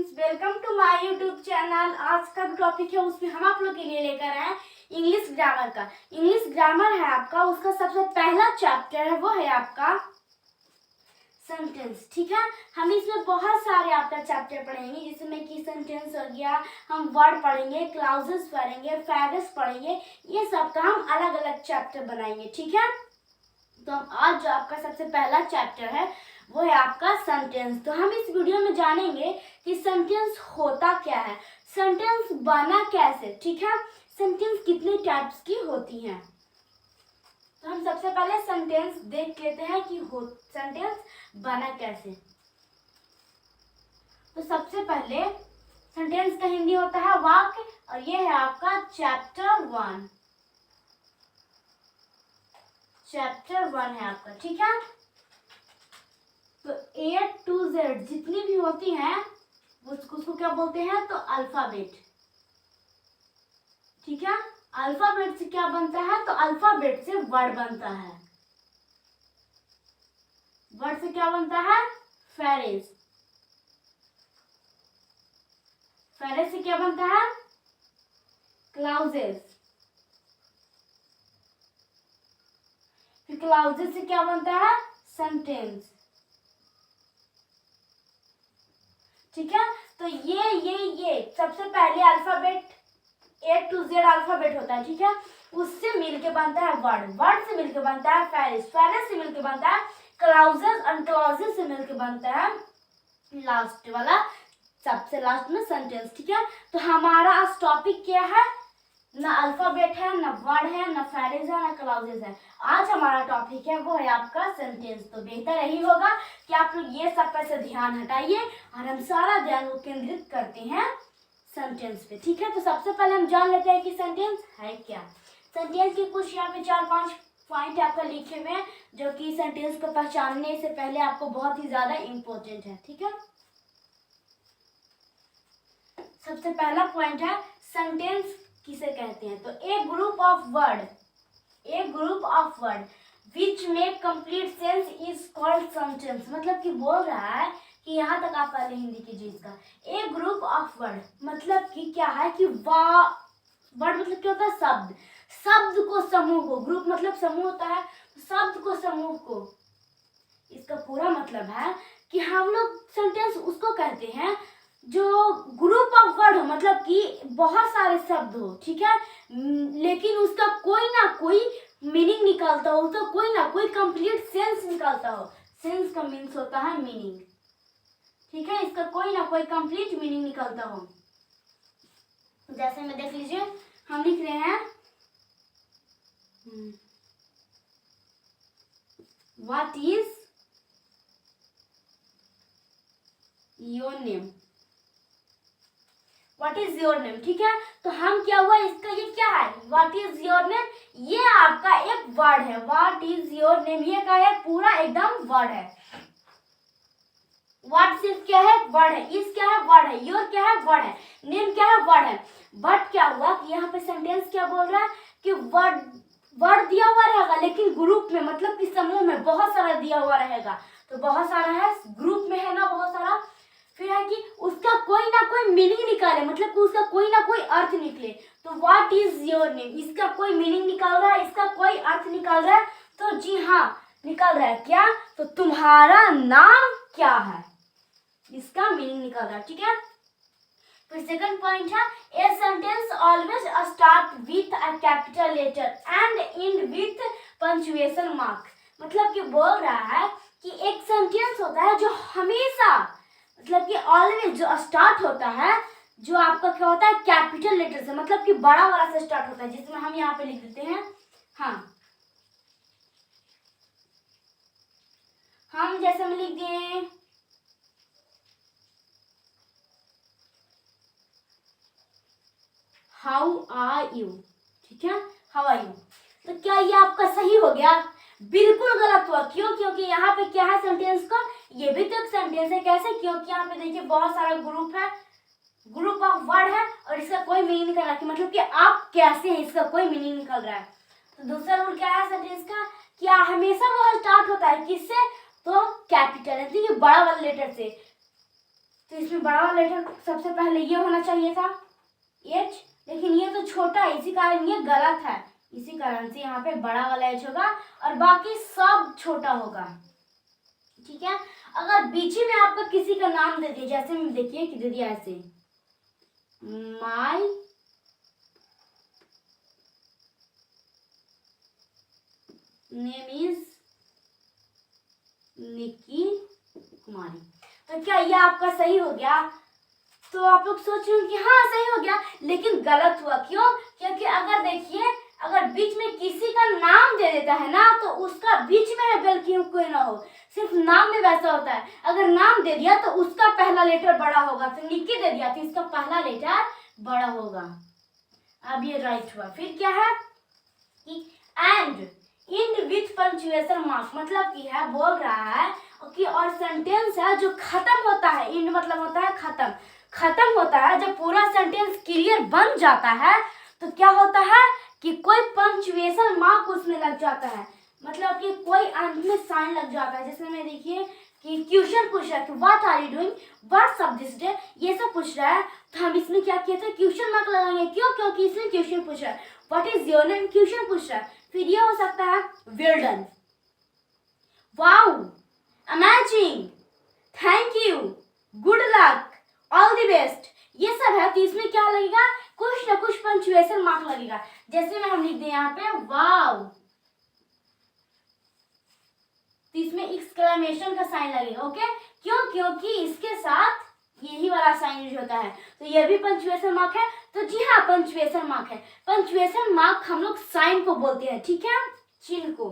Friends, welcome to my YouTube channel. आज का जो टॉपिक है उसमें हम आप लोग के लिए लेकर आए इंग्लिश ग्रामर का। इंग्लिश ग्रामर है आपका, उसका सबसे पहला चैप्टर है वो है आपका सेंटेंस। ठीक है, हम इसमें बहुत सारे आपका चैप्टर पढ़ेंगे, जिसमें कि सेंटेंस हो गया, हम वर्ड पढ़ेंगे, क्लाउजेस पढ़ेंगे, फ्रेजेस पढ़ेंगे, ये सब का हम अलग अलग चैप्टर बनाएंगे। ठीक है, तो हम आज जो आपका सबसे पहला चैप्टर है वो है आपका सेंटेंस। तो हम इस वीडियो में जानेंगे कि सेंटेंस होता क्या है, सेंटेंस बना कैसे। ठीक है, सेंटेंस कितने टाइप्स की होती हैं। तो हम सबसे पहले सेंटेंस देख लेते हैं कि सेंटेंस बना कैसे। तो सबसे पहले सेंटेंस का हिंदी होता है वाक्य, और ये है आपका चैप्टर 1। चैप्टर 1 है आपका। ठीक है, तो A to Z जितनी भी होती हैं उसको क्या बोलते हैं, तो अल्फाबेट। ठीक है, अल्फाबेट से क्या बनता है, तो अल्फाबेट से वर्ड बनता है। वर्ड से क्या बनता है, फ्रेज। फ्रेज से क्या बनता है, क्लाउजेस। फिर क्लाउजेस से क्या बनता है, सेंटेंस। ठीक है, तो ये सबसे पहले alphabet A to Z alphabet होता है। ठीक है, उससे मिलके बनता है वर्ड, वर्ड से मिलके बनता है फ्रेज, फ्रेज से मिलके बनता है क्लाउजेस, और क्लाउजेस से मिलके बनता है लास्ट वाला, सबसे लास्ट में सेंटेंस। ठीक है, तो हमारा आज टॉपिक क्या है, ना अल्फाबेट है, ना वर्ड है, ना फ्रेज है, ना क्लाउजेस है। आज हमारा टॉपिक है वो है आपका सेंटेंस। तो बेहतर यही होगा कि आप लोग ये सब पर से ध्यान हटाइए और हम सारा ध्यान को केंद्रित करते हैं सेंटेंस पे। ठीक है, तो सबसे पहले हम जान लेते हैं कि सेंटेंस है क्या। सेंटेंस के कुछ यहाँ पे 4-5 पॉइंट आपका लिखे हुए हैं, जो कि सेंटेंस को पहचानने से पहले आपको बहुत ही ज्यादा इंपॉर्टेंट है। ठीक है, सबसे पहला पॉइंट है सेंटेंस किसे कहते हैं। तो a group of word which make complete sense is called sentence. मतलब कि बोल रहा है कि यहाँ तक आप पहले हिंदी कीजिए इसका। ए ग्रुप ऑफ वर्ड मतलब कि क्या है कि वर्ड मतलब क्या होता है, शब्द। शब्द को, समूह को, ग्रुप मतलब समूह होता है, शब्द को, समूह को, इसका पूरा मतलब है कि हम लोग सेंटेंस उसको कहते हैं जो ग्रुप ऑफ वर्ड हो, मतलब कि बहुत सारे शब्द हो। ठीक है, लेकिन उसका कोई ना कोई मीनिंग निकालता हो, उसका कोई ना कोई कंप्लीट सेंस निकालता हो। सेंस का मीन्स होता है मीनिंग। ठीक है, इसका कोई ना कोई कंप्लीट मीनिंग निकलता हो। जैसे में देख लीजिए, हम लिख रहे हैं what is your name. What is your name. ठीक है, तो हम क्या हुआ, इसका ये क्या है, व्हाट इज योर नेम, ये आपका एक वर्ड है। व्हाट इज योर नेम ये क्या है, पूरा एकदम वर्ड है। व्हाट सिर्फ क्या है, वर्ड है। इज क्या है, वर्ड है। योर क्या है, वर्ड है। नेम क्या है, वर्ड है। बट क्या हुआ कि यहाँ पे सेंटेंस क्या बोल रहा है कि वर्ड दिया हुआ रहेगा, लेकिन ग्रुप में, मतलब कि समूह में बहुत सारा दिया हुआ रहेगा। तो बहुत सारा है, ग्रुप में है ना बहुत सारा, फिर है कि उसका कोई ना कोई मीनिंग निकाले, मतलब कि उसका कोई ना कोई अर्थ निकले। तो व्हाट इज योर नेम, इसका कोई मीनिंग निकाल रहा है, इसका कोई अर्थ निकाल रहा है। तो जी हाँ, निकाल रहा है क्या, तो तुम्हारा नाम क्या है, इसका मीनिंग निकाल रहा है। ठीक है, फिर सेकंड पॉइंट है a sentence always start with a capital letter and end with punctuation mark. मतलब कि बोल रहा है कि एक सेंटेंस होता है जो हमेशा, मतलब कि ऑलवेज जो स्टार्ट होता है, जो आपका क्या होता है, कैपिटल लेटर से, मतलब कि बड़ा वाला से स्टार्ट होता है, जिसमें हम यहाँ पे लिख देते हैं। हाँ, हम जैसे हम लिख दिए हाउ आर यू। ठीक है, हाउ आर यू, तो क्या ये आपका सही हो गया, बिल्कुल गलत हुआ। क्यों, क्योंकि यहाँ पे क्या है सेंटेंस का, ये भी तो एक सेंटेंस है। कैसे, क्योंकि यहाँ पे देखिए बहुत सारा ग्रुप है, ग्रुप ऑफ वर्ड है, और इसका कोई मीनिंग निकल रहा है, मतलब कि आप कैसे हैं, इसका कोई मीनिंग निकल रहा है। तो दूसरा रूल क्या है सेंटेंस का, कि हमेशा वो स्टार्ट होता है किससे, तो कैपिटल, यानी कि बड़ा वाला लेटर से। तो इसमें बड़ा वाला लेटर सबसे पहले ये होना चाहिए था H, लेकिन ये तो छोटा है, इसी कारण ये गलत है। इसी कारण से यहाँ पे बड़ा वाला H होगा और बाकी सब छोटा होगा। ठीक है, अगर बीच में आपका किसी का नाम दे दिया, जैसे में देखिए कि दे दिया ऐसे माई नेम इज निक्की कुमारी, तो क्या ये आपका सही हो गया? तो आप लोग सोच रहे हो कि हाँ सही हो गया, लेकिन गलत हुआ। क्यों? क्योंकि अगर देखिए, अगर बीच में किसी का नाम दे देता है ना, तो उसका बीच में है बल्कि कोई ना हो, सिर्फ नाम में वैसा होता है। अगर नाम दे दिया तो उसका पहला लेटर बड़ा होगा, तो निक्की दे दिया तो इसका पहला लेटर बड़ा होगा। अब ये राइट हुआ। फिर क्या है कि and end with punctuation mark, मतलब कि है बोल रहा है कि और सेंटेंस है जो खत्म होता है, इंड मतलब होता है खत्म, खत्म होता है जब पूरा सेंटेंस क्लियर बन जाता है तो क्या होता है कि कोई पंक्चुएशन मार्क उसमें लग जाता है, मतलब कि कोई अंत में साइन लग जाता है। जैसे में देखिए कि क्वेश्चन पूछ रहा है कि what are you doing, what's up this day, ये सब पूछ रहा है, तो हम इसमें क्या किए थे, क्वेश्चन मार्क लगाएंगे। क्यों? क्योंकि इसमें क्वेश्चन पूछ रहा है। What is your name, question पूछ रहा है। फिर ये हो सकता है well done, wow, amazing, thank you, good luck, all the best, ये सब है। तो इसमें क्या लगेगा, कुछ ना कुछ पंक्चुएशन मार्क लगेगा। जैसे में हम लिख दें यहाँ पे वाओ, तो इसमें एक्सक्लेमेशन का साइन लगेगा। ओके, क्यों? क्योंकि इसके साथ यही वाला साइन यूज होता है, तो ये भी पंक्चुएशन मार्क है। तो जी हाँ, पंक्चुएशन मार्क है। पंक्चुएशन मार्क हम लोग साइन को बोलते हैं, ठीक है, चिन्ह को,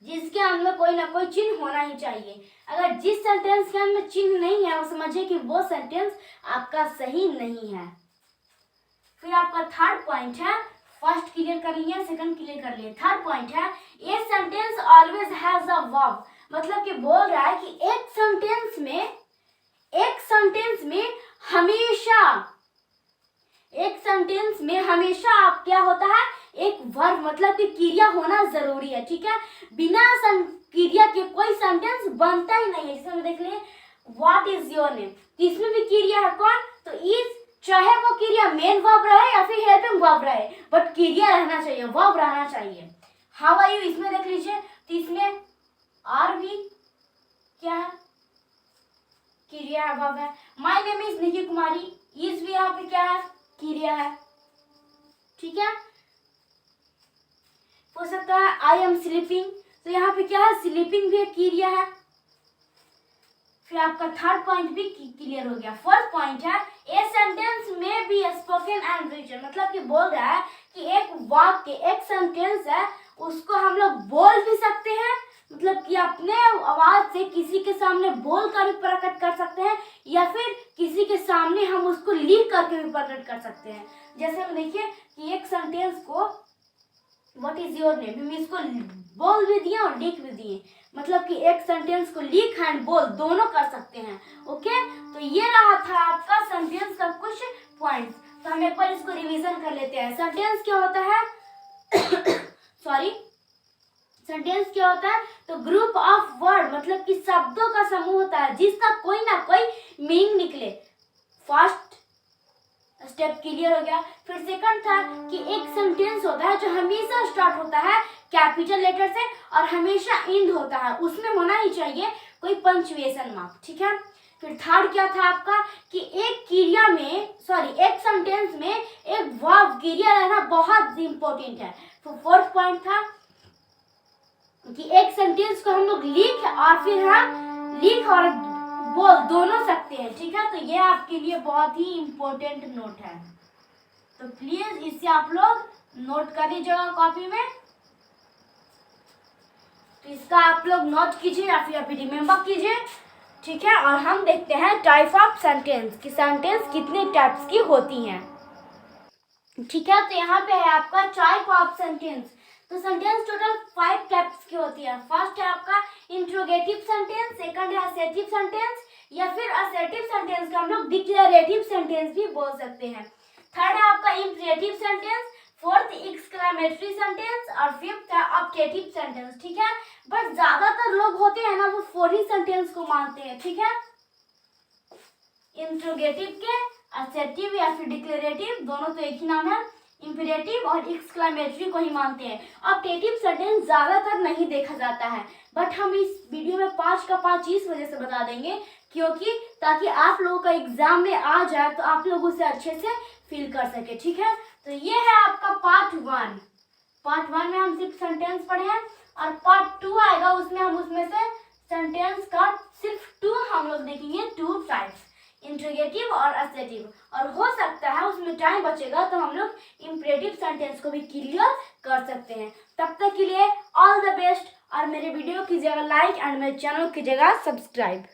जिसके अंदर में कोई ना कोई चिन्ह होना ही चाहिए। अगर जिस सेंटेंस के अंदर चिन्ह नहीं है, वो समझिए कि वो सेंटेंस आपका सही नहीं है। फिर आपका थर्ड पॉइंट है, फर्स्ट क्लियर कर लिए, सेकंड क्लियर कर लिए, थर्ड पॉइंट है a sentence always has a verb, मतलब कि बोल रहा है कि एक सेंटेंस में हमेशा आप क्या होता है, एक वर्ब मतलब कि क्रिया होना जरूरी है। ठीक है, बिना क्रिया के कोई सेंटेंस बनता ही नहीं है। जैसे हम देख लें व्हाट इज योर नेम, इसमें भी क्रिया है कौन, तो इज, चाहे वो क्रिया मेन वर्ब रहे या फिर हेल्पिंग वर्ब रहे, बट क्रिया रहना चाहिए, वर्ब रहना चाहिए। हाउ आर यू, इसमें देख लीजिए, तो इसमें आर भी क्या है, क्रिया है, वर्ब है। My name is Nikki Kumari, is भी यहाँ पे क्या है, क्रिया है। ठीक है, हो सकता है आई एम स्लीपिंग, तो यहाँ पे क्या है, स्लीपिंग भी क्रिया है। फिर आपका थर्ड पॉइंट भी क्लियर हो गया। फोर्थ पॉइंट है ए सेंटेंस में बी स्पोकन एंड रिटन, मतलब कि बोल रहा है कि एक वाक्य, एक सेंटेंस है, उसको हम लोग बोल भी सकते हैं, मतलब कि अपने आवाज से किसी के सामने बोल कर भी प्रकट कर सकते हैं, या फिर किसी के सामने हम उसको लिख करके भी प्रकट कर सकते हैं। जैसे हम देखिए कि एक सेंटेंस को व्हाट इज योर नेम, हम इसको बोल भी दिए और लिख भी दिए, मतलब कि एक सेंटेंस को लिख एंड बोल दोनों कर सकते हैं। ओके, तो ये रहा था आपका सेंटेंस का कुछ पॉइंट्स। तो हम एक बार इसको रिवीजन कर लेते हैं। सेंटेंस क्या होता है सॉरी, सेंटेंस क्या होता है, तो ग्रुप ऑफ वर्ड, मतलब कि शब्दों का समूह होता है जिसका कोई ना कोई मीनिंग निकले। फर्स्ट स्टेप क्लियर हो गया। फिर सेकंड था कि एक सेंटेंस होता है जो हमेशा स्टार्ट होता है कैपिटल लेटर से और हमेशा एंड होता है, उसमें होना ही चाहिए कोई पंक्चुएशन मार्क। ठीक है, फिर थर्ड क्या था आपका कि एक क्रिया में, सॉरी, एक सेंटेंस में एक वर्ब क्रिया रहना बहुत इंपॉर्टेंट है। तो फोर्थ पॉइंट था कि एक सेंटेंस को हम लोग लिख और फिर हम लिख और बोल दोनों सकते हैं। ठीक है, तो ये आपके लिए बहुत ही इम्पोर्टेंट नोट है, तो प्लीज इसे आप लोग नोट कर लीजिएगा कॉपी में। तो इसका आप लोग नोट कीजिए या फिर अभी रिमेम्बर कीजिए। ठीक है, और हम देखते हैं टाइप ऑफ सेंटेंस कि सेंटेंस कितने टाइप्स की होती हैं। ठीक है, तो यहाँ पे है आपका टाइप ऑफ सेंटेंस। तो सेंटेंस टोटल 5 टाइप्स की होती है। फर्स्ट है आपका इंट्रोगेटिव सेंटेंस, सेकंड है असर्टिव सेंटेंस, या फिर असर्टिव सेंटेंस का हम लोग डिक्लेरेटिव सेंटेंस भी बोल सकते हैं। थर्ड है आपका imperative sentence, fourth exclamatory sentence और फिफ्थ है ऑब्जेक्टिव सेंटेंस। ठीक है, बट ज्यादातर लोग होते हैं ना वो 4 ही सेंटेंस को मानते हैं। ठीक है, इंट्रोगेटिव के असर्टिव या फिर डिक्लेरेटिव, दोनों तो एक ही नाम है। इंपेरेटिव और एक्सक्लेमेटरी को ही मानते हैं। ऑप्टेटिव सेंटेंस ज़्यादातर नहीं देखा जाता है, बट हम इस वीडियो में 5 का 5 इस वजह से बता देंगे क्योंकि ताकि आप लोगों का एग्जाम में आ जाए तो आप लोग उसे अच्छे से फील कर सके। ठीक है, तो ये है आपका पार्ट 1। पार्ट 1 में हम सिर्फ सेंटेंस पढ़े हैं और पार्ट 2 आएगा, उसमें हम उसमें से सेंटेंस का सिर्फ 2 हम लोग देखेंगे, 2 टाइप्स, इंट्रोगेटिव और असर्टिव। और हो सकता है उसमें टाइम बचेगा तो हम लोग इंपेरेटिव सेंटेंस को भी क्लियर कर सकते हैं। तब तक के लिए ऑल द बेस्ट, और मेरे वीडियो कीजिएगा लाइक एंड मेरे चैनल कीजिएगा सब्सक्राइब।